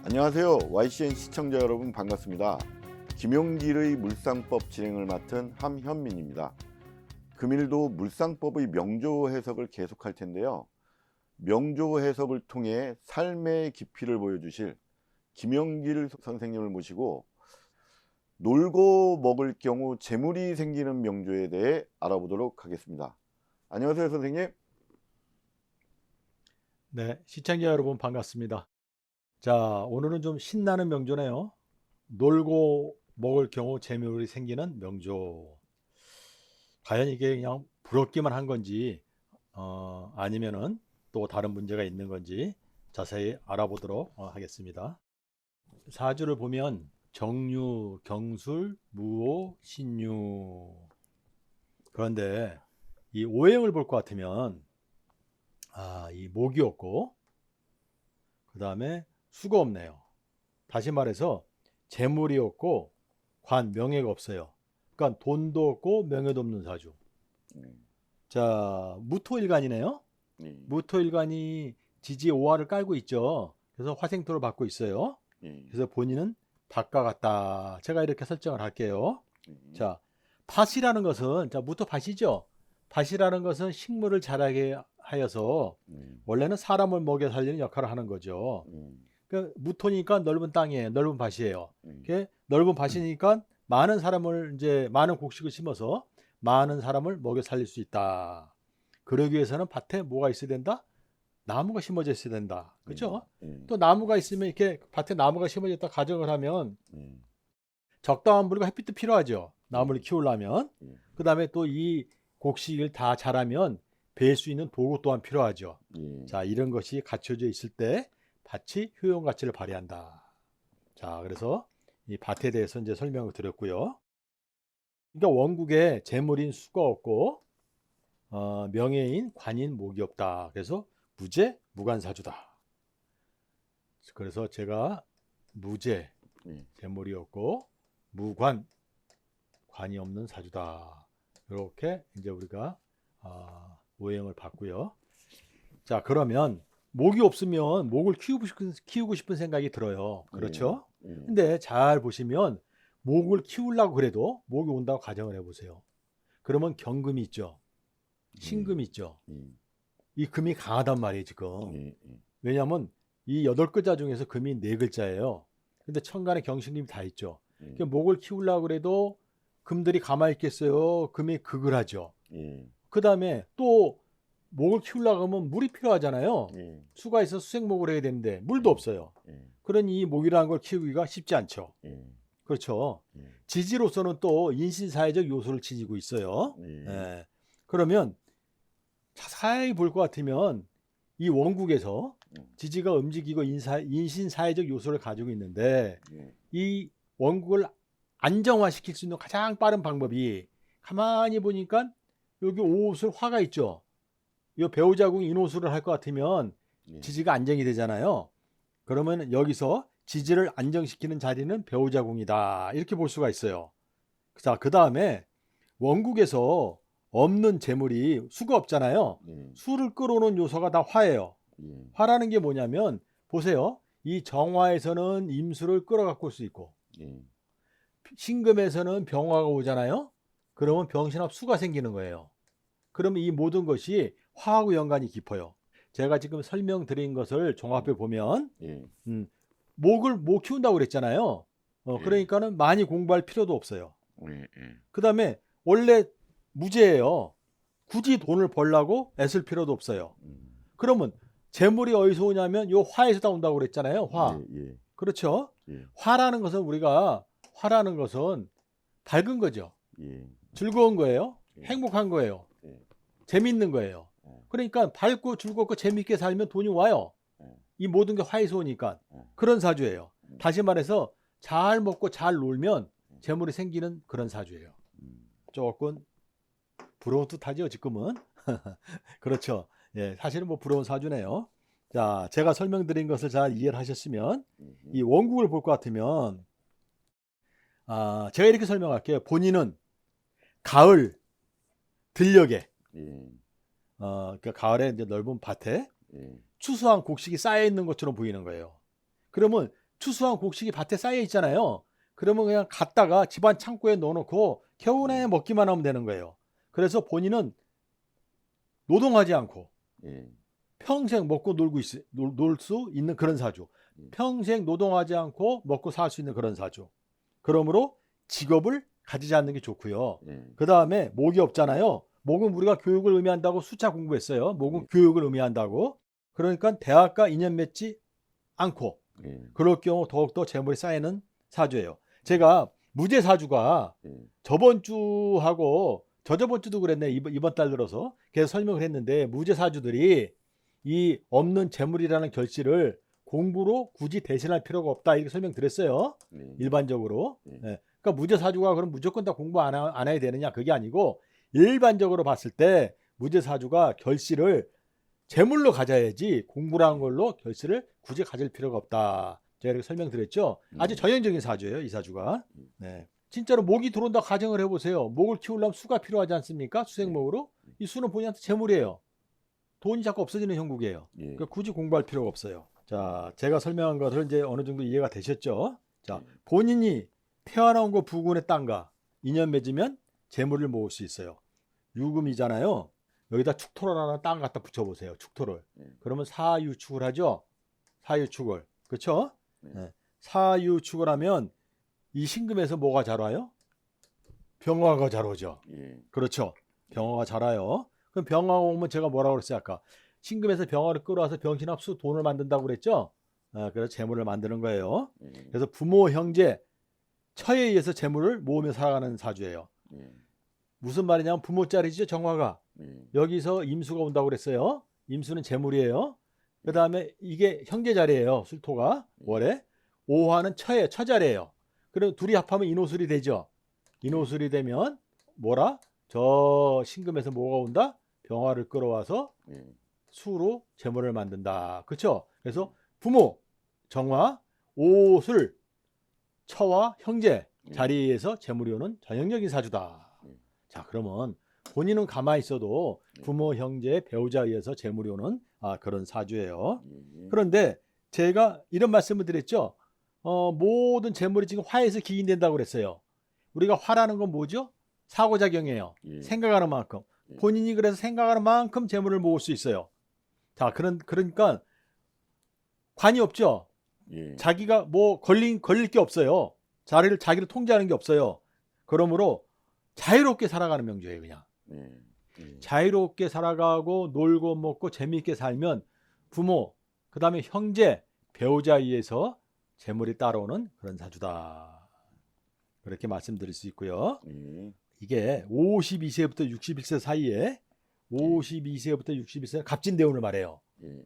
안녕하세요. YCN 시청자 여러분 반갑습니다. 김용길의 물상법 진행을 맡은 함현민입니다. 금일도 물상법의 명조 해석을 계속할 텐데요. 명조 해석을 통해 삶의 깊이를 보여주실 김용길 선생님을 모시고 놀고 먹을 경우 재물이 생기는 명조에 대해 알아보도록 하겠습니다. 안녕하세요, 선생님. 네, 시청자 여러분 반갑습니다. 자, 오늘은 좀 신나는 명조네요. 놀고 먹을 경우 재물이 생기는 명조. 과연 이게 그냥 부럽기만 한 건지, 아니면은 또 다른 문제가 있는 건지 자세히 알아보도록 하겠습니다. 사주를 보면 정유, 경술, 무오, 신유. 그런데 이 오행을 볼 것 같으면 이 목이 없고 그 다음에 수가 없네요. 다시 말해서 재물이 없고 관, 명예가 없어요. 그러니까 돈도 없고 명예도 없는 사주. 자, 무토일간이네요. 무토일간이 지지 오화를 깔고 있죠. 그래서 화생토를 받고 있어요. 그래서 본인은 밭과 같다. 제가 이렇게 설정을 할게요. 자, 밭이라는 것은, 자, 무토 밭이죠. 밭이라는 것은 식물을 자라게 하여서 원래는 사람을 먹여 살리는 역할을 하는 거죠. 그러니까 무토니까 넓은 땅이에요. 넓은 밭이에요. 넓은 밭이니까 많은 사람을 이제 많은 곡식을 심어서 많은 사람을 먹여 살릴 수 있다. 그러기 위해서는 밭에 뭐가 있어야 된다? 나무가 심어져 있어야 된다. 그렇죠? 또 나무가 있으면 이렇게 밭에 나무가 심어졌다 가정을 하면 적당한 물과 햇빛도 필요하죠. 나무를 키우려면. 그 다음에 또 이 곡식을 다 자라면 벨 수 있는 도구 또한 필요하죠. 자, 이런 것이 갖춰져 있을 때 밭이 효용 가치를 발휘한다. 자, 그래서 이 밭에 대해서 이제 설명을 드렸고요. 그러니까 원국에 재물인 수가 없고 명예인 관인 목이 없다. 그래서 무재 무관사주다. 그래서 제가 무재 재물이 없고 무관 관이 없는 사주다. 이렇게 이제 우리가 오행을 봤고요. 자, 그러면 목이 없으면 목을 키우고 싶은 생각이 들어요. 그렇죠? 근데 잘 보시면 목을 키우려고 그래도 목이 온다고 가정을 해보세요. 그러면 경금이 있죠. 신금이 있죠. 이 금이 강하단 말이에요, 지금. 왜냐하면 이 8글자 중에서 금이 4글자예요. 근데 천간에 경신금이 다 있죠. 그러니까 목을 키우려고 그래도 금들이 가만히 있겠어요. 금이 극을 하죠. 그 다음에 또 목을 키우려고 하면 물이 필요하잖아요. 수가 있어서 수생목을 해야 되는데 물도 없어요. 그러니 이 목이라는 걸 키우기가 쉽지 않죠. 그렇죠. 지지로서는 또 인신사회적 요소를 지니고 있어요. 그러면 자세히 볼 것 같으면 이 원국에서 지지가 움직이고 인신사회적 요소를 가지고 있는데 이 원국을 안정화시킬 수 있는 가장 빠른 방법이 가만히 보니까 여기 오옷을 화가 있죠. 이 배우자궁 인호수를 할 것 같으면 지지가 안정이 되잖아요. 그러면 여기서 지지를 안정시키는 자리는 배우자궁이다. 이렇게 볼 수가 있어요. 자, 그 다음에 원국에서 없는 재물이 수가 없잖아요. 수를 끌어오는 요소가 다 화예요. 화라는 게 뭐냐면 보세요. 이 정화에서는 임수를 끌어갖고 올 수 있고 신금에서는 병화가 오잖아요. 그러면 병신합 수가 생기는 거예요. 그러면 이 모든 것이 화하고 연관이 깊어요. 제가 지금 설명드린 것을 종합해 보면 목을 못 키운다고 그랬잖아요. 그러니까는 많이 공부할 필요도 없어요. 그 다음에 원래 무죄예요. 굳이 돈을 벌려고 애쓸 필요도 없어요. 그러면 재물이 어디서 오냐면 요 화에서 다 온다고 그랬잖아요. 화. 그렇죠? 화라는 것은 밝은 거죠. 즐거운 거예요. 행복한 거예요. 재밌는 거예요. 그러니까 밝고 즐겁고 재밌게 살면 돈이 와요. 이 모든 게 화에서 오니까. 그런 사주예요. 다시 말해서 잘 먹고 잘 놀면 재물이 생기는 그런 사주예요. 조금 부러운 듯하죠, 지금은. 그렇죠. 예, 사실은 뭐 부러운 사주네요. 자, 제가 설명드린 것을 잘 이해를 하셨으면 이 원국을 볼 것 같으면 제가 이렇게 설명할게요. 본인은 가을 들녘에 그러니까 가을에 이제 넓은 밭에 추수한 곡식이 쌓여 있는 것처럼 보이는 거예요. 그러면 추수한 곡식이 밭에 쌓여 있잖아요. 그러면 그냥 갖다가 집안 창고에 넣어놓고 겨우내 먹기만 하면 되는 거예요. 그래서 본인은 노동하지 않고 예. 평생 먹고 놀 수 있는 그런 사주. 평생 노동하지 않고 먹고 살 수 있는 그런 사주. 그러므로 직업을 가지지 않는 게 좋고요. 예. 그 다음에 목이 없잖아요. 목은 우리가 교육을 의미한다고 수차 공부했어요. 목은 교육을 의미한다고. 그러니까 대학과 인연 맺지 않고 예. 그럴 경우 더욱더 재물이 쌓이는 사주예요. 제가 무제 사주가 예. 저번 주하고 저저번 주도 그랬네. 이번 달 들어서 계속 설명을 했는데 무제 사주들이 이 없는 재물이라는 결실을 공부로 굳이 대신할 필요가 없다 이렇게 설명드렸어요. 예. 일반적으로. 예. 예. 그러니까 무제 사주가 그럼 무조건 다 공부 안 해야 되느냐 그게 아니고 일반적으로 봤을 때 무제 사주가 결실을 재물로 가져야지 공부라는 걸로 결실을 굳이 가질 필요가 없다. 제가 이렇게 설명드렸죠. 아주 전형적인 사주예요, 이 사주가. 네. 진짜로 목이 들어온다 가정을 해보세요. 목을 키우려면 수가 필요하지 않습니까? 수생목으로. 이 수는 본인한테 재물이에요. 돈이 자꾸 없어지는 형국이에요. 예. 그러니까 굳이 공부할 필요가 없어요. 자, 제가 설명한 것을 이제 어느 정도 이해가 되셨죠? 자, 본인이 태어나온 거 부군의 땅과 인연 맺으면 재물을 모을 수 있어요. 유금이잖아요. 여기다 축토를 하나 땅 갖다 붙여보세요. 축토를. 그러면 사유축을 하죠. 사유축을. 그렇죠? 네. 사유축을 하면 이 신금에서 뭐가 잘 와요? 병화가 잘 오죠. 예. 그렇죠. 병화가 잘 와요. 그럼 병화가 오면 제가 뭐라고 그랬어요 아까? 신금에서 병화를 끌어와서 병신합수 돈을 만든다고 그랬죠. 그래서 재물을 만드는 거예요. 그래서 부모, 형제, 처에 의해서 재물을 모으며 살아가는 사주예요. 무슨 말이냐면 부모 자리죠 정화가. 여기서 임수가 온다고 그랬어요. 임수는 재물이에요. 그 다음에 이게 형제 자리예요. 술토가 월에. 오화는 처에 처자리예요. 그럼 둘이 합하면 인호술이 되죠. 인호술이 되면 뭐라? 저 신금에서 뭐가 온다? 병화를 끌어와서 수로 재물을 만든다. 그렇죠? 그래서 부모, 정화, 오술, 처와 형제 자리에서 재물이 오는 전형적인 사주다. 자, 그러면 본인은 가만히 있어도 부모, 형제, 배우자에 의해서 재물이 오는 그런 사주예요. 그런데 제가 이런 말씀을 드렸죠. 모든 재물이 지금 화에서 기인된다고 그랬어요. 우리가 화라는 건 뭐죠? 사고작용이에요. 생각하는 만큼. 본인이 그래서 생각하는 만큼 재물을 모을 수 있어요. 자, 그러니까 관이 없죠. 자기가 뭐 걸릴 게 없어요. 자기를 통제하는 게 없어요. 그러므로 자유롭게 살아가는 명주예요, 그냥. 자유롭게 살아가고 놀고 먹고 재미있게 살면 부모, 그 다음에 형제, 배우자에 의해서 재물이 따라오는 그런 사주다. 그렇게 말씀드릴 수 있고요. 이게 52세부터 61세 사이에 52세부터 61세 갑진대운을 말해요.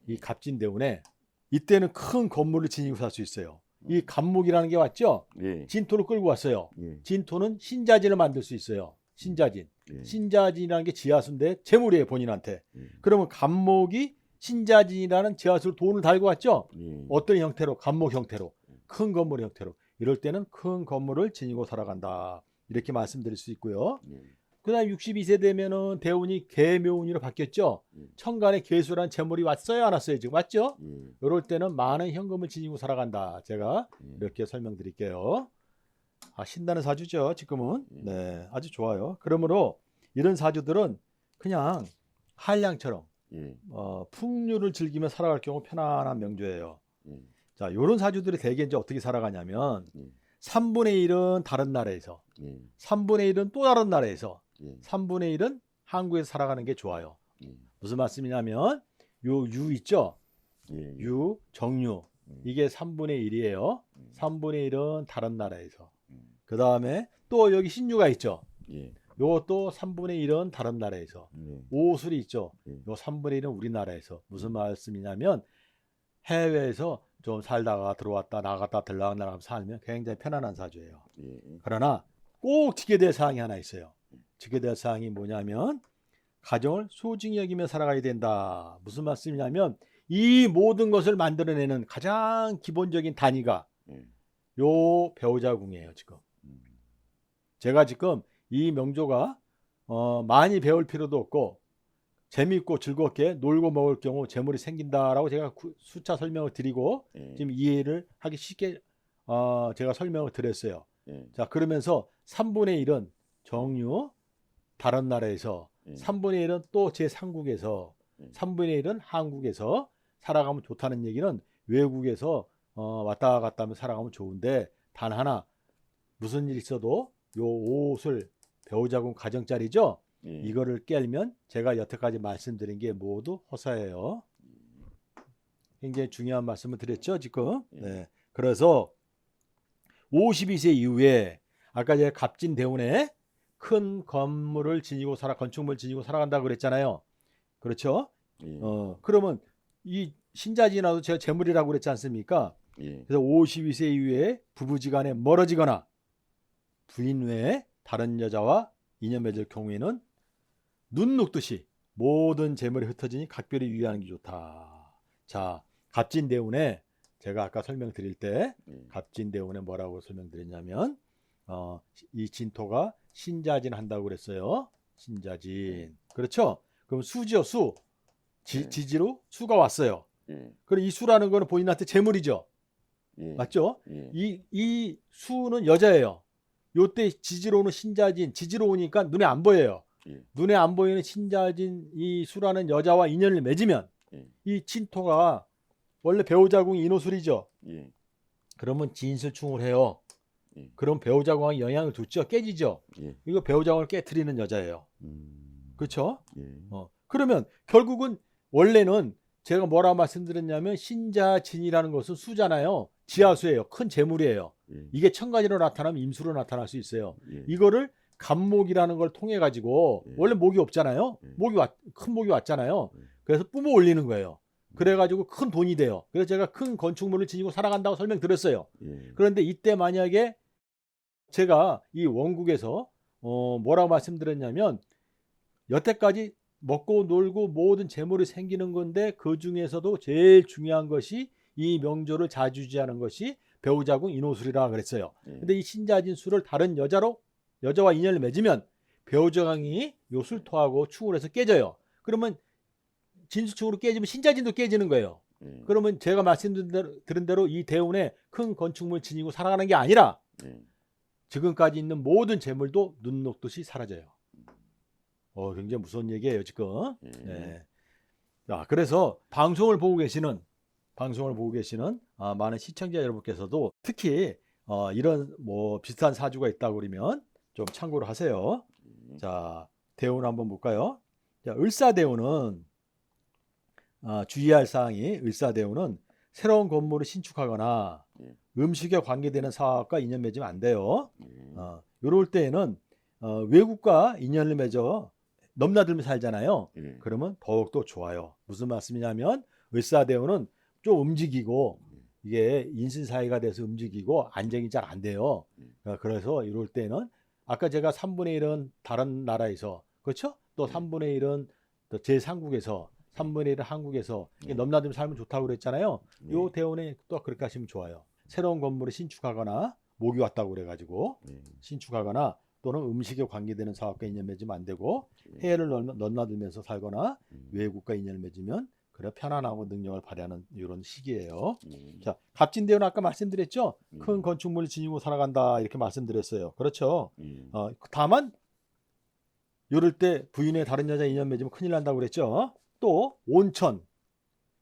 이 갑진대운에 이때는 큰 건물을 지니고 살 수 있어요. 이 갑목이라는 게 왔죠. 진토를 끌고 왔어요. 진토는 신자진을 만들 수 있어요. 신자진. 신자진이라는 게 지하수인데 재물이에요, 본인한테. 그러면 갑목이 신자진이라는 지하수로 돈을 달고 왔죠. 어떤 형태로? 갑목 형태로. 큰 건물 형태로. 이럴 때는 큰 건물을 지니고 살아간다. 이렇게 말씀드릴 수 있고요. 그 다음에 62세 되면은 대운이 개묘운으로 바뀌었죠. 천간에 개수란 재물이 왔어요, 안 왔어요? 지금 왔죠? 이럴 때는 많은 현금을 지니고 살아간다. 제가 이렇게 설명드릴게요. 신나는 사주죠, 지금은. 네, 아주 좋아요. 그러므로 이런 사주들은 그냥 한량처럼 풍류를 즐기며 살아갈 경우 편안한 명주예요. 자, 이런 사주들이 대개 이제 어떻게 살아가냐면 3분의 1은 다른 나라에서, 3분의 1은 또 다른 나라에서, 3분의 1은 한국에서 살아가는 게 좋아요. 무슨 말씀이냐면 요 유 있죠? 유, 정유. 이게 3분의 1이에요. 3분의 1은 다른 나라에서. 그 다음에 또 여기 신유가 있죠? 요것도 3분의 1은 다른 나라에서. 오술이 있죠? 요 3분의 1은 우리나라에서. 무슨 말씀이냐면 해외에서 좀 살다가 들어왔다 나갔다 들락날락 살면 굉장히 편안한 사주예요. 그러나 꼭 지켜야 될 사항이 하나 있어요. 지켜야 될 사항이 뭐냐면 가정을 소중히 여기며 살아가야 된다. 무슨 말씀이냐면 이 모든 것을 만들어내는 가장 기본적인 단위가 요 배우자궁이에요. 지금 제가 지금 이 명조가 많이 배울 필요도 없고 재미있고 즐겁게 놀고 먹을 경우 재물이 생긴다라고 제가 숫자 설명을 드리고 예. 지금 이해를 하기 쉽게 제가 설명을 드렸어요. 예. 자, 그러면서 3분의 1은 정유 다른 나라에서, 예. 3분의 1은 또 제3국에서, 예. 3분의 1은 한국에서 살아가면 좋다는 얘기는 외국에서 왔다 갔다 하면 살아가면 좋은데, 단 하나 무슨 일 있어도 요 옷을 배우자금 가정짜리죠. 예. 이거를 깨면 제가 여태까지 말씀드린 게 모두 허사예요. 굉장히 중요한 말씀을 드렸죠, 지금. 예. 네. 그래서 52세 이후에 아까 제가 갑진대운에 큰 건물을 지니고 건축물을 지니고 살아간다고 그랬잖아요. 그렇죠? 예. 그러면 이 신자지나도 제가 재물이라고 그랬지 않습니까? 예. 그래서 52세 이후에 부부지간에 멀어지거나 부인 외에 다른 여자와 인연 맺을 경우에는 눈 녹듯이 모든 재물이 흩어지니 각별히 유의하는 게 좋다. 자, 갑진대운에 제가 아까 설명드릴 때 예. 갑진대운에 뭐라고 설명드렸냐면 이 진토가 신자진 한다고 그랬어요. 신자진. 그렇죠? 그럼 수죠, 수. 네. 지지로 수가 왔어요. 예. 그럼 이 수라는 거는 본인한테 재물이죠. 예. 맞죠? 예. 이 수는 여자예요. 요때 지지로 오는 신자진, 지지로 오니까 눈에 안 보여요. 예. 눈에 안 보이는 신자진 이 수라는 여자와 인연을 맺으면 예. 이 진토가 원래 배우자궁이 인호술이죠. 예. 그러면 진술충을 해요. 예. 그럼 배우자궁에 영향을 두죠. 깨지죠. 예. 이거 배우자궁을 깨트리는 여자예요. 그렇죠? 예. 그러면 결국은 원래는 제가 뭐라 말씀드렸냐면 신자진이라는 것은 수잖아요. 지하수예요. 큰 재물이에요. 예. 이게 천가지로 나타나면 임수로 나타날 수 있어요. 예. 이거를 간목이라는 걸 통해 가지고 예. 원래 목이 없잖아요. 예. 큰 목이 왔잖아요. 예. 그래서 뿜어 올리는 거예요. 그래가지고 큰 돈이 돼요. 그래서 제가 큰 건축물을 지니고 살아간다고 설명드렸어요. 예. 그런데 이때 만약에 제가 이 원국에서 뭐라고 말씀드렸냐면 여태까지 먹고 놀고 모든 재물이 생기는 건데 그 중에서도 제일 중요한 것이 이 명조를 자주지하는 것이 배우자궁 인호술이라 그랬어요. 예. 근데 이 신자진술을 다른 여자와 인연을 맺으면 배우자궁이 요술 토하고 충을 해서 깨져요. 그러면 진수충으로 깨지면 신자진도 깨지는 거예요. 예. 그러면 제가 말씀드린 대로 이 대운에 큰 건축물 지니고 살아가는 게 아니라 예. 지금까지 있는 모든 재물도 눈 녹듯이 사라져요. 굉장히 무서운 얘기예요, 지금. 예. 네. 자, 그래서 방송을 보고 계시는 많은 시청자 여러분께서도 특히 이런 뭐 비슷한 사주가 있다고 그러면 좀 참고를 하세요. 자, 대운 한번 볼까요? 자, 을사대운은 주의할 사항이 을사대운은 새로운 건물을 신축하거나 예. 음식에 관계되는 사업과 인연 맺으면 안 돼요. 예. 이럴 때에는 외국과 인연을 맺어 넘나들며 살잖아요. 예. 그러면 더욱더 좋아요. 무슨 말씀이냐면 을사대운은 좀 움직이고 이게 인신사회가 돼서 움직이고 안정이 잘 안 돼요. 그래서 이럴 때는 아까 제가 3분의 1은 다른 나라에서 그렇죠? 또 3분의 1은 또 제3국에서 3분의 1은 한국에서 넘나들며 살면 좋다고 그랬잖아요. 요 대운에 또 그렇게 하시면 좋아요. 새로운 건물을 신축하거나 목이 왔다고 그래가지고 신축하거나 또는 음식에 관계되는 사업과 인연 맺으면 안 되고 해외를 넘나들면서 살거나 외국과 인연을 맺으면 그래 편안하고 능력을 발휘하는 이런 시기예요. 자, 갑진대운은 아까 말씀드렸죠. 큰 건축물을 지니고 살아간다 이렇게 말씀드렸어요. 그렇죠. 다만 이럴 때 부인의 다른 여자 인연 맺으면 큰일 난다고 그랬죠. 또 온천,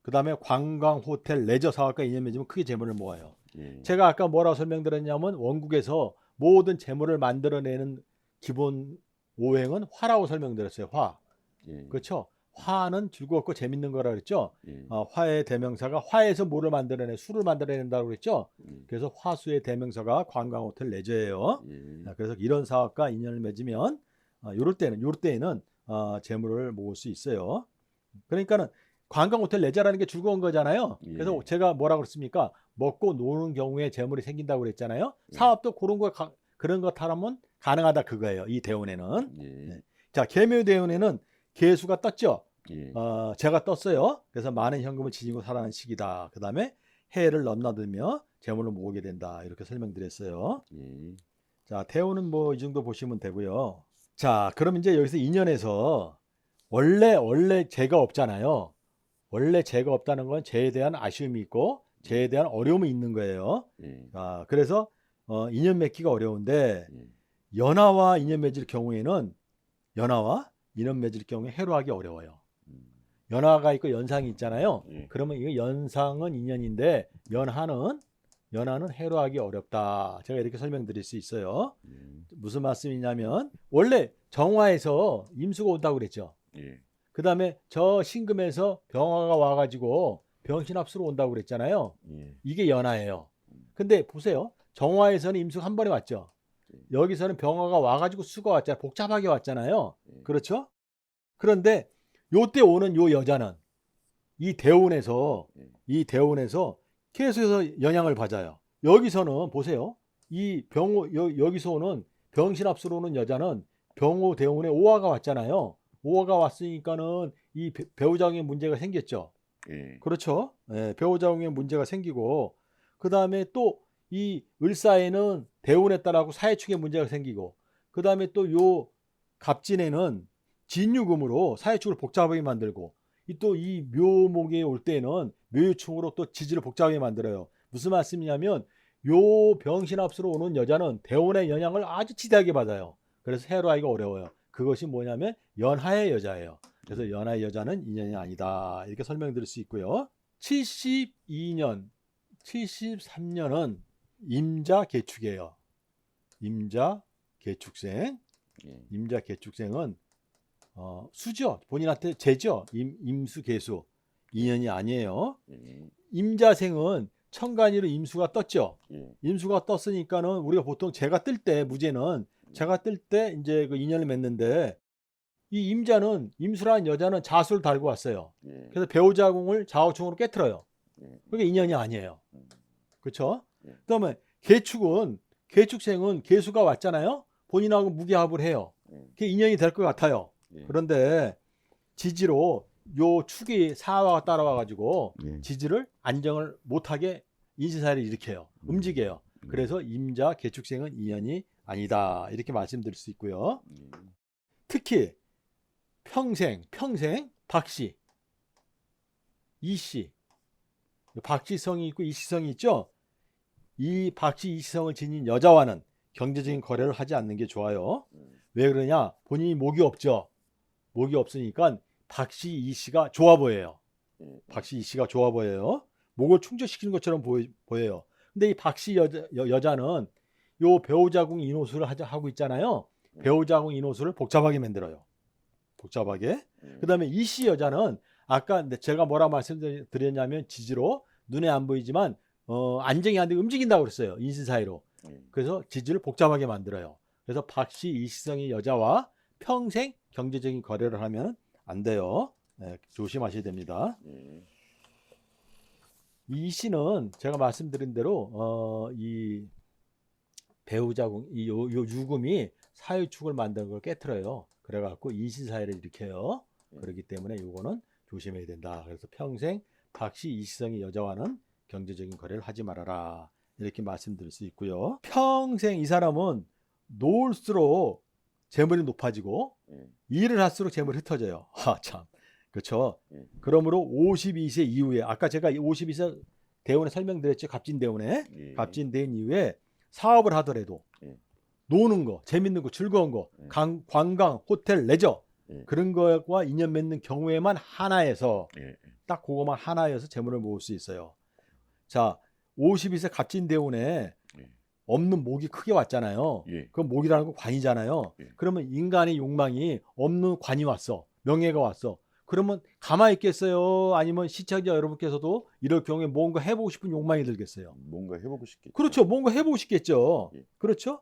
그 다음에 관광, 호텔, 레저 사업과 인연 맺으면 크게 재물을 모아요. 제가 아까 뭐라고 설명드렸냐면 원국에서 모든 재물을 만들어내는 기본 오행은 화라고 설명드렸어요. 화. 그렇죠. 화는 즐겁고 재밌는 거라 그랬죠. 화의 대명사가 화에서 뭐를 만들어내? 술을 만들어낸다고 그랬죠. 그래서 화수의 대명사가 관광, 호텔, 레저예요. 그래서 이런 사업과 인연을 맺으면 요럴 때에는 재물을 모을 수 있어요. 그러니까는 관광, 호텔, 레저라는 게 즐거운 거잖아요. 그래서 제가 뭐라고 그랬습니까? 먹고 노는 경우에 재물이 생긴다고 그랬잖아요. 사업도 그런 것 하면 가능하다 그거예요. 이 대운에는. 네. 자, 계묘 대운에는 개수가 떴죠. 제가 떴어요. 그래서 많은 현금을 지니고 살아가는 시기다. 그 다음에 해를 넘나들며 재물을 모으게 된다. 이렇게 설명드렸어요. 자, 대운은 뭐 이 정도 보시면 되고요. 자, 그럼 이제 여기서 인연에서 원래 죄가 없잖아요. 원래 죄가 없다는 건 죄에 대한 아쉬움이 있고 죄에 대한 어려움이 있는 거예요. 예. 그래서 인연 맺기가 어려운데 예. 연하와 인연 맺을 경우에는 연하와 인연 맺을 경우에 해로하기 어려워요. 음. 연하가 있고 연상이 있잖아요. 예. 그러면 이거 연상은 인연인데 연하는 해로하기 어렵다. 제가 이렇게 설명드릴 수 있어요. 예. 무슨 말씀이냐면 원래 정화에서 임수가 온다고 그랬죠. 예. 그 다음에 저 신금에서 병화가 와가지고 병신합수로 온다고 그랬잖아요. 예. 이게 연하예요. 근데 보세요. 정화에서는 임수가 한 번에 왔죠. 여기서는 병화가 와가지고 수가 왔잖아요. 복잡하게 왔잖아요. 그렇죠? 그런데 요때 오는 요 여자는 이 대운에서 계속해서 영향을 받아요. 여기서는 보세요. 이 여기서 오는 병신합수로 오는 여자는 병호 대운에 오화가 왔잖아요. 오화가 왔으니까는 이 배우자궁에 문제가 생겼죠. 예. 그렇죠? 예, 배우자궁에 문제가 생기고 그 다음에 또 이 을사에는 대운에 따라서 사회축에 문제가 생기고 그 다음에 또 요 갑진에는 진유금으로 사회축을 복잡하게 만들고 또 이 묘목에 올 때는 묘유충으로 또 지지를 복잡하게 만들어요. 무슨 말씀이냐면 요 병신합수로 오는 여자는 대운의 영향을 아주 지대하게 받아요. 그래서 해로하기가 어려워요. 그것이 뭐냐면 연하의 여자예요. 그래서 연하의 여자는 인연이 아니다. 이렇게 설명드릴 수 있고요. 73년은 임자 개축이에요. 임자 개축생. 임자 개축생은 수죠. 본인한테 재죠. 임수 개수. 인연이 아니에요. 임자생은 천간이로 임수가 떴죠. 임수가 떴으니까는 우리가 보통 재가 뜰 때 무제는 재가 뜰 때 이제 그 인연을 맺는데 이 임자는 임수라는 여자는 자수를 달고 왔어요. 그래서 배우자궁을 좌우충으로 깨트려요. 그게 인연이 아니에요. 그렇죠? 그다음에 개축생은 개수가 왔잖아요. 본인하고 무게합을 해요. 그게 인연이 될 것 같아요. 그런데 지지로 요 축이 사화가 따라와 가지고 지지를 안정을 못하게 인신사를 일으켜요. 움직여요. 그래서 임자 개축생은 인연이 아니다. 이렇게 말씀드릴 수 있고요. 특히 평생 박씨, 이씨, 박씨성이 있고 이씨성이 있죠. 이 박씨 이씨성을 지닌 여자와는 경제적인 거래를 하지 않는 게 좋아요. 왜 그러냐? 본인이 목이 없죠. 목이 없으니까 박씨 이씨가 좋아 보여요. 박씨 이씨가 좋아 보여요. 목을 충족시키는 것처럼 보여요. 근데 이 박씨 여자는 요 배우자궁 인호수를 하고 있잖아요. 배우자궁 인호수를 복잡하게 만들어요. 복잡하게. 그 다음에 이씨 여자는 아까 제가 뭐라 말씀드렸냐면 지지로 눈에 안 보이지만 안정이 안 되고 움직인다고 그랬어요. 인신 사이로. 그래서 지지를 복잡하게 만들어요. 그래서 박씨 이씨성의 여자와 평생 경제적인 거래를 하면 안 돼요. 네, 조심하셔야 됩니다. 이 씨는 제가 말씀드린 대로 이 배우자궁 요 유금이 사유축을 만드는 걸 깨트려요. 그래갖고 인신사회를 일으켜요. 그렇기 때문에 요거는 조심해야 된다. 그래서 평생 박씨 이씨성의 여자와는 경제적인 거래를 하지 말아라. 이렇게 말씀드릴 수 있고요. 평생 이 사람은 놓을수록 재물이 높아지고 일을 할수록 재물이 흩어져요. 참. 그렇죠. 그러므로 52세 이후에 아까 제가 52세 대운에 설명드렸죠. 갑진대운에. 갑진대운 이후에 사업을 하더라도 노는 거, 재밌는 거, 즐거운 거, 관광, 호텔, 레저 그런 거와 인연 맺는 경우에만 하나에서 딱 그거만 하나여서 재물을 모을 수 있어요. 자, 52세 갑진대운에 없는 목이 크게 왔잖아요. 그럼 목이라는 건 관이잖아요. 그러면 인간의 욕망이 없는 관이 왔어. 명예가 왔어. 그러면 가만히 있겠어요? 아니면 시청자 여러분께서도 이럴 경우에 뭔가 해보고 싶은 욕망이 들겠어요? 뭔가 해보고 싶겠죠. 그렇죠. 뭔가 해보고 싶겠죠. 그렇죠?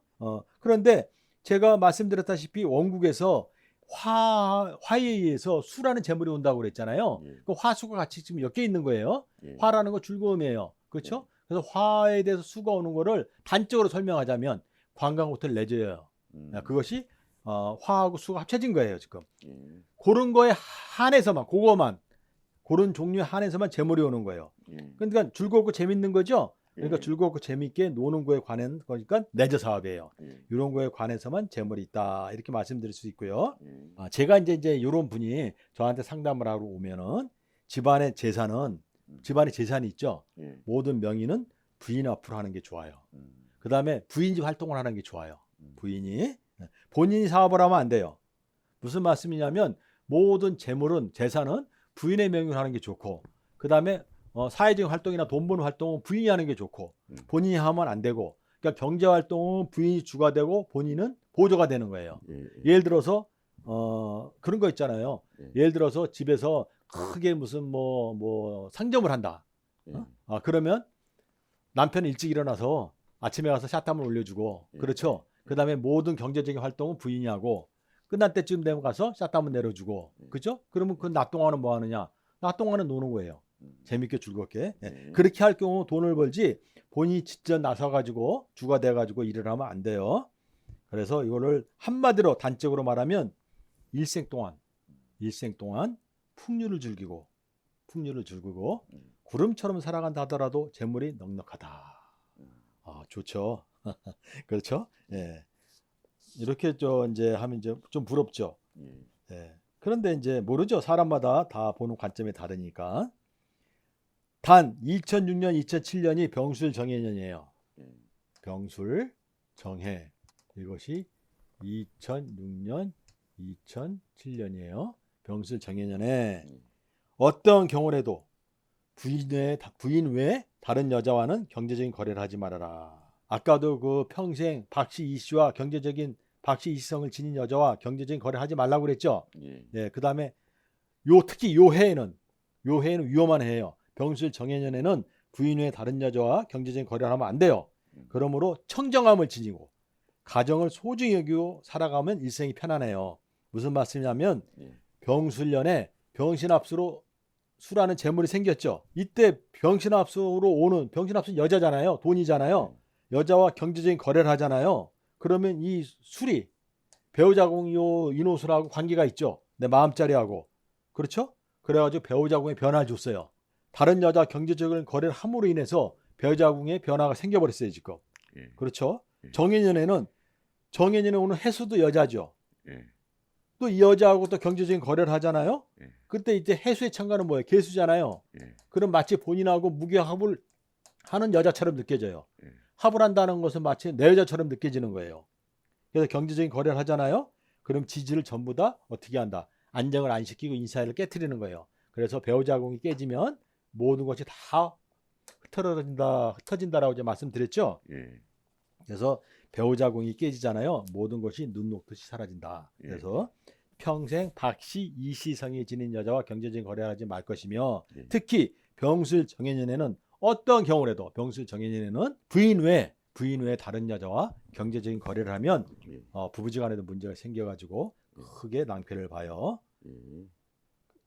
그런데 제가 말씀드렸다시피 원국에서 화에 의해서 수라는 재물이 온다고 그랬잖아요. 그 화수가 같이 지금 엮여 있는 거예요. 화라는 건 즐거움이에요. 그렇죠? 그래서 화에 대해서 수가 오는 거를 단적으로 설명하자면 관광 호텔 레저예요. 그것이 화하고 수가 합쳐진 거예요, 지금. 그런 거에 한해서만 그런 종류에 한해서만 재물이 오는 거예요. 그러니까 즐겁고 재밌는 거죠. 그러니까 예. 즐겁고 재미있게 노는 거에 관한 거니까 내재 사업이에요. 예. 이런 거에 관해서만 재물이 있다 이렇게 말씀드릴 수 있고요. 예. 제가 이제 이런 분이 저한테 상담을 하러 오면은 집안의 재산은 집안에 재산이 있죠. 예. 모든 명의는 부인 앞으로 하는 게 좋아요. 그 다음에 부인이 활동을 하는 게 좋아요. 부인이 본인이 사업을 하면 안 돼요. 무슨 말씀이냐면 모든 재물은 재산은 부인의 명의로 하는 게 좋고 그 다음에 사회적인 활동이나 돈 버는 활동은 부인이 하는 게 좋고 본인이 하면 안 되고 그러니까 경제 활동은 부인이 주가 되고 본인은 보조가 되는 거예요. 예. 예를 들어서 그런 거 있잖아요. 예. 예를 들어서 집에서 크게 무슨 뭐 상점을 한다. 예. 그러면 남편이 일찍 일어나서 아침에 가서 샷담을 올려주고 예. 그렇죠. 그 다음에 모든 경제적인 활동은 부인이 하고 끝날 때쯤 되면 가서 샷담을 내려주고 그죠? 그러면 그 낮 동안은 뭐 하느냐? 낮 동안은 노는 거예요. 재밌게 즐겁게. 그렇게 할 경우 돈을 벌지 본인이 직접 나서가지고 주가 돼가지고 일을 하면 안 돼요. 그래서 이거를 한마디로 단적으로 말하면 일생 동안 풍류를 즐기고 구름처럼 살아간다 하더라도 재물이 넉넉하다. 좋죠. 그렇죠? 예. 이렇게 이제 하면 이제 좀 부럽죠. 예. 그런데 이제 모르죠. 사람마다 다 보는 관점이 다르니까. 단 2006년, 2007년이 병술 정해년이에요. 병술 정해. 이것이 2006년, 2007년이에요. 병술 정해년에 어떤 경우라도 부인 외에 다른 여자와는 경제적인 거래를 하지 말아라. 아까도 그 평생 박씨 이씨와 박씨 이씨성을 지닌 여자와 경제적인 거래를 하지 말라고 그랬죠. 예, 그다음에 특히 요 해에는 위험한 해예요. 병술 정해년에는 부인 외에 다른 여자와 경제적인 거래를 하면 안 돼요. 그러므로 청정함을 지니고 가정을 소중히 여기고 살아가면 일생이 편안해요. 무슨 말씀이냐면 병술년에 병신합수로 수라는 재물이 생겼죠. 이때 병신합수는 여자잖아요. 돈이잖아요. 여자와 경제적인 거래를 하잖아요. 그러면 이 술이 배우자궁 인호술하고 관계가 있죠. 내 마음자리하고. 그렇죠? 그래가지고 배우자궁에 변화를 줬어요. 다른 여자 경제적인 거래를 함으로 인해서 배우자궁에 변화가 생겨버렸어요. 지금. 그렇죠? 정해년에 오는 해수도 여자죠. 또 이 여자하고 또 경제적인 거래를 하잖아요. 그때 이제 해수의 참가는 뭐예요? 개수잖아요. 그럼 마치 본인하고 무게합을 하는 여자처럼 느껴져요. 합을 한다는 것은 마치 내 여자처럼 느껴지는 거예요. 그래서 경제적인 거래를 하잖아요. 그럼 지지를 전부 다 어떻게 한다? 안정을 안 시키고 인사를 깨트리는 거예요. 그래서 배우자궁이 깨지면 모든 것이 다 흩어진다라고 이제 말씀드렸죠. 그래서 배우자궁이 깨지잖아요. 모든 것이 눈 녹듯이 사라진다. 그래서 평생 박씨 이씨성이 지닌 여자와 경제적인 거래를 하지 말 것이며 특히 병술 정해년에는 어떤 경우라도 병술 정해년에는 부인 외에 다른 여자와 경제적인 거래를 하면 부부지간에도 문제가 생겨가지고 크게 낭패를 봐요.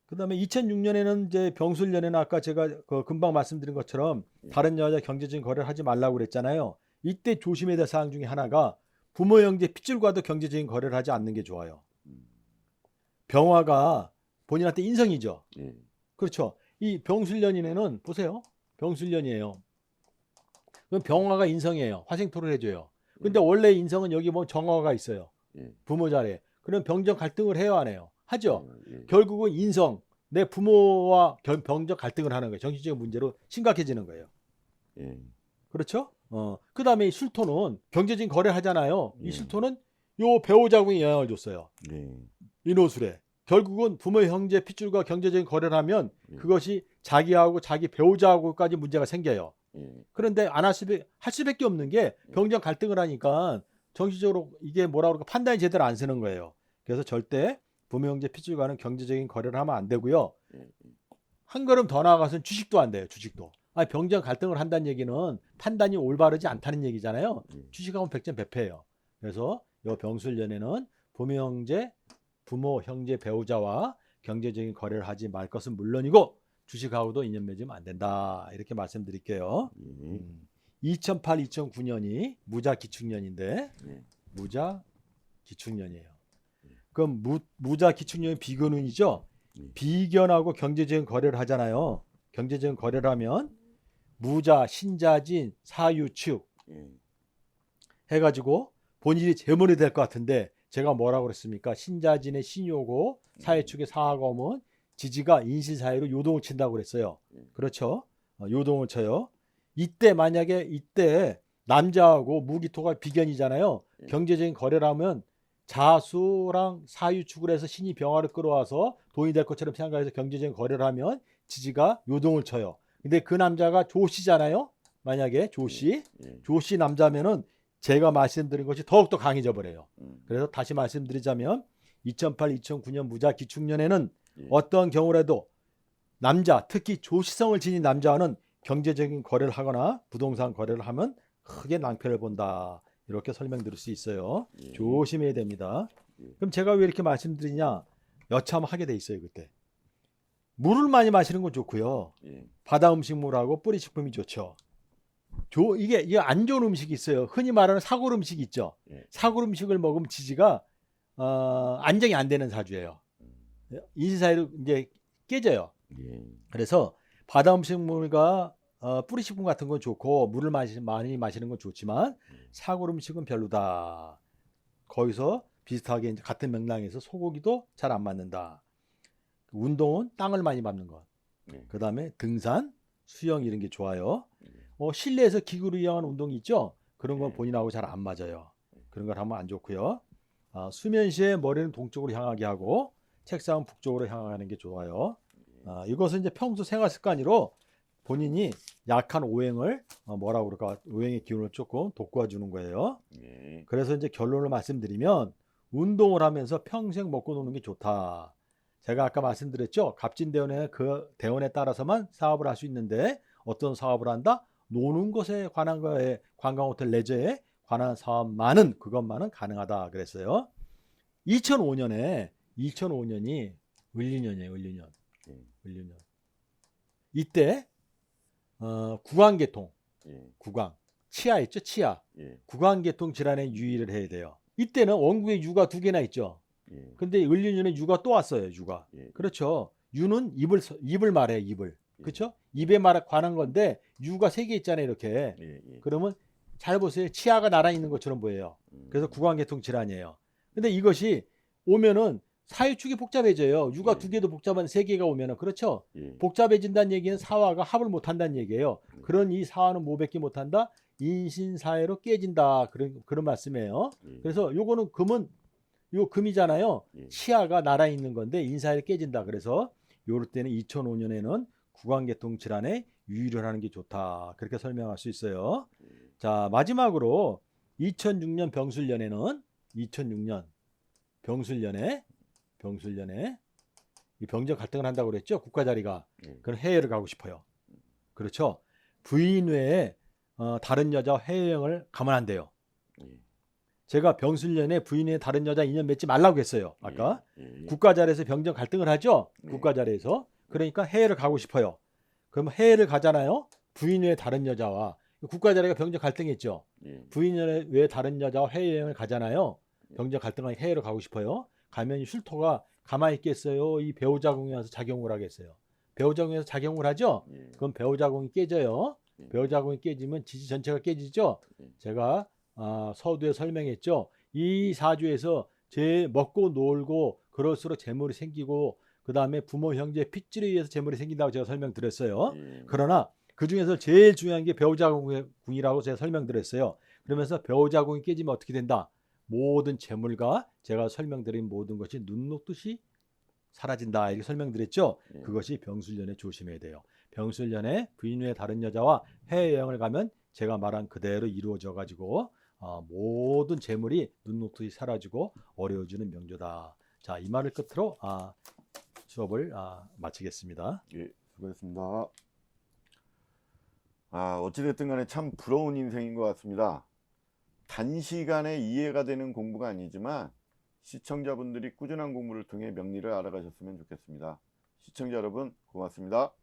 그다음에 2006년에는 이제 병술년에는 아까 제가 금방 말씀드린 것처럼 다른 여자 경제적인 거래를 하지 말라고 그랬잖아요. 이때 조심해야 될 사항 중에 하나가 부모 형제 핏줄과도 경제적인 거래를 하지 않는 게 좋아요. 병화가 본인한테 인성이죠. 그렇죠. 이 병술년에는 보세요. 병술년이에요. 그럼 병화가 인성이에요. 화생토를 해줘요. 근데 원래 인성은 여기 뭐 정화가 있어요. 부모 자리에. 그럼 병정 갈등을 해요, 안 해요? 하죠. 결국은 인성, 내 부모와 병정 갈등을 하는 거예요. 정신적인 문제로 심각해지는 거예요. 그렇죠? 그 다음에 이 술토는 경제적인 거래를 하잖아요. 이 술토는 요 배우자궁에 영향을 줬어요. 인호술에. 결국은 부모 형제 핏줄과 경제적인 거래를 하면 그것이 자기하고 자기 배우자하고까지 문제가 생겨요. 그런데 할 수밖에 없는 게 병정 갈등을 하니까 정신적으로 이게 뭐라 그럴까 판단이 제대로 안 서는 거예요. 그래서 절대 부모 형제 핏줄과는 경제적인 거래를 하면 안 되고요. 한 걸음 더 나아가서는 주식도 안 돼요. 주식도. 병정 갈등을 한다는 얘기는 판단이 올바르지 않다는 얘기잖아요. 주식하면 백전백패예요. 그래서 이 병술년에는 부모 형제 배우자와 경제적인 거래를 하지 말 것은 물론이고 주식하고도 인연 맺으면 안 된다. 이렇게 말씀드릴게요. 2008, 2009년이 무자 기축년인데 무자 기축년이에요. 그럼 무자 기축년이 비견운이죠. 비견하고 경제적인 거래를 하잖아요. 경제적인 거래를 하면 무자, 신자진, 사유축 예. 해가지고 본인이 재물이 될 것 같은데 제가 뭐라고 그랬습니까? 신자진의 신요고 사유축의 사하검은 지지가 인신 사이로 요동을 친다고 그랬어요. 그렇죠? 요동을 쳐요. 이때 만약에 이때 남자하고 무기토가 비견이잖아요. 경제적인 거래를 하면 자수랑 사유축을 해서 신이 병화를 끌어와서 돈이 될 것처럼 생각해서 경제적인 거래를 하면 지지가 요동을 쳐요. 근데 그 남자가 조씨잖아요. 만약에 조씨, 조씨 남자면은 제가 말씀드린 것이 더욱더 강해져 버려요. 그래서 다시 말씀드리자면 2008, 2009년 무자 기축년에는 어떤 경우라도 남자, 특히 조시성을 지닌 남자와는 경제적인 거래를 하거나 부동산 거래를 하면 크게 낭패를 본다. 이렇게 설명드릴 수 있어요. 조심해야 됩니다. 그럼 제가 왜 이렇게 말씀드리냐? 여참하게 돼 있어요, 그때. 물을 많이 마시는 건 좋고요. 바다 음식물하고 뿌리 식품이 좋죠. 이게 안 좋은 음식이 있어요. 흔히 말하는 사골 음식 있죠. 사골 음식을 먹으면 지지가 안정이 안 되는 사주예요. 인사이로 이제 깨져요. 그래서 바다 음식물과 뿌리 식품 같은 건 좋고 물을 많이 마시는 건 좋지만 사골 음식은 별로다. 거기서 비슷하게 이제 같은 맥락에서 소고기도 잘 안 맞는다. 운동은 땅을 많이 밟는 것. 그 다음에 등산, 수영 이런 게 좋아요. 실내에서 기구를 이용한 운동이 있죠. 그런 건 본인하고 잘 안 맞아요. 그런 걸 하면 안 좋고요. 수면 시에 머리는 동쪽으로 향하게 하고 책상은 북쪽으로 향하는 게 좋아요. 이것은 이제 평소 생활 습관으로 본인이 약한 오행을 뭐라고 그럴까, 오행의 기운을 조금 돋궈 주는 거예요. 그래서 이제 결론을 말씀드리면 운동을 하면서 평생 먹고 노는 게 좋다. 제가 아까 말씀드렸죠. 갑진대원의 그 대원에 따라서만 사업을 할 수 있는데 어떤 사업을 한다? 노는 것에 관한 거에 관광호텔 레저에 관한 사업만은 그것만은 가능하다 그랬어요. 2005년이 을류년이에요. 을류년. 이때 구강계통, 구강, 치아 있죠? 치아. 구강계통 질환에 유의를 해야 돼요. 이때는 원국에 유가 2개나 있죠. 근데 을류년에 유가 또 왔어요. 유가. 그렇죠. 유는 입을 말해요. 입을. 그렇죠? 입에 관한 건데 유가 3개 있잖아요. 이렇게. 그러면 잘 보세요. 치아가 날아 있는 것처럼 보여요. 그래서 구강계통 질환이에요. 근데 이것이 오면은 사유축이 복잡해져요. 유가 2개도 복잡한 3개가 오면은. 그렇죠? 복잡해진다는 얘기는 사화가 합을 못한다는 얘기예요. 그런 이 사화는 모백기 못한다. 인신사회로 깨진다. 그런 말씀이에요. 그래서 요거는 금이잖아요. 치아가 날아 있는 건데 인사에 깨진다. 그래서 요럴 때는 2005년에는 구강계통 질환에 유의를 하는 게 좋다. 그렇게 설명할 수 있어요. 자, 마지막으로 2006년 병술년에는 2006년 병술년에 이 병정 갈등을 한다고 그랬죠. 국가 자리가. 그럼 해외를 가고 싶어요. 그렇죠. 부인 외에 다른 여자 해외여행을 가면 안 돼요. 제가 병술년에 부인 외에 다른 여자 인연 맺지 말라고 했어요. 아까 국가 자리에서 병정 갈등을 하죠. 국가 자리에서. 그러니까 해외를 가고 싶어요. 그럼 해외를 가잖아요. 부인 외에 다른 여자와 국가 자리가 병정 갈등했죠. 부인 외에 다른 여자와 해외여행을 가잖아요. 병정 갈등하니 해외로 가고 싶어요. 가면 이 슐토가 가만히 있겠어요? 이 배우자궁에 와서 작용을 하겠어요. 배우자궁에서 작용을 하죠? 그럼 배우자궁이 깨져요. 배우자궁이 깨지면 지지 전체가 깨지죠? 제가 서두에 설명했죠. 이 사주에서 제 먹고 놀고 그럴수록 재물이 생기고 그 다음에 부모 형제 핏줄에 의해서 재물이 생긴다고 제가 설명드렸어요. 그러나 그 중에서 제일 중요한 게 배우자궁이라고 제가 설명드렸어요. 그러면서 배우자궁이 깨지면 어떻게 된다? 모든 재물과 제가 설명드린 모든 것이 눈 녹듯이 사라진다. 이렇게 설명드렸죠. 그것이 병술년에 조심해야 돼요. 병술년에 부인 외에 다른 여자와 해외여행을 가면 제가 말한 그대로 이루어져 가지고 모든 재물이 눈 녹듯이 사라지고 어려워지는 명조다. 자, 이 말을 끝으로 수업을 마치겠습니다. 예, 수고했습니다. 어찌됐든 간에 참 부러운 인생인 것 같습니다. 단시간에 이해가 되는 공부가 아니지만 시청자분들이 꾸준한 공부를 통해 명리를 알아가셨으면 좋겠습니다. 시청자 여러분 고맙습니다.